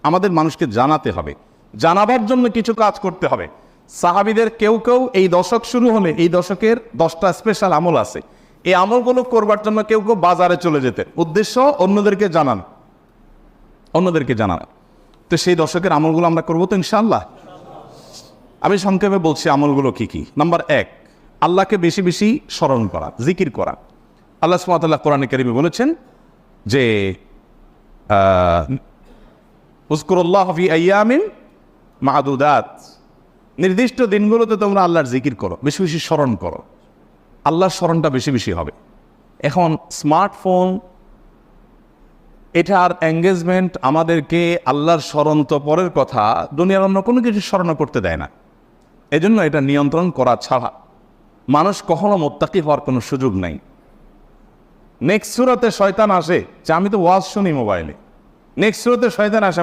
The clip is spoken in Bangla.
আমাদের মানুষকে জানাতে হবে, জানাবার জন্য কিছু কাজ করতে হবে। সাহাবীদের কেউ কেউ এই দশক শুরু হলে এই দশকের 10টা স্পেশাল আমল আছে, এই আমলগুলো করবার জন্য কেউ কেউ বাজারে চলে যেতেন, উদ্দেশ্য অন্যদেরকে জানান। তো সেই দশকের আমলগুলো আমরা করবো তো ইনশাআল্লাহ। আমি সংক্ষেপে বলছি আমলগুলো কি কি। নাম্বার 1, আল্লাহকে বেশি বেশি স্মরণ করা, জিকির করা। আল্লাহ সুবহানাহু ওয়া তাআলা কোরআনে কারিমে বলেছেন যে উযকুরুল্লাহ ফি আইয়ামিন মা'দুদাত, নির্দিষ্ট দিনগুলোতে তোমরা আল্লাহর জিকির করো, বেশি বেশি স্মরণ করো, আল্লাহর স্মরণটা বেশি বেশি হবে। এখন স্মার্টফোন, এটার এঙ্গেজমেন্ট আমাদেরকে আল্লাহর স্মরণ তো পরের কথা, দুনিয়ার অন্য কোনো কিছু স্মরণ করতে দেয় না। এজন্য এটা নিয়ন্ত্রণ করা ছাড়া মানুষ কখনো মুত্তাকি হওয়ার কোনো সুযোগ নাই। নেক্সট সূরাতে শয়তান আসে যে আমি তো ওয়াজ শুনি মোবাইলে, নেক্সট সূরাতে শয়তান আসে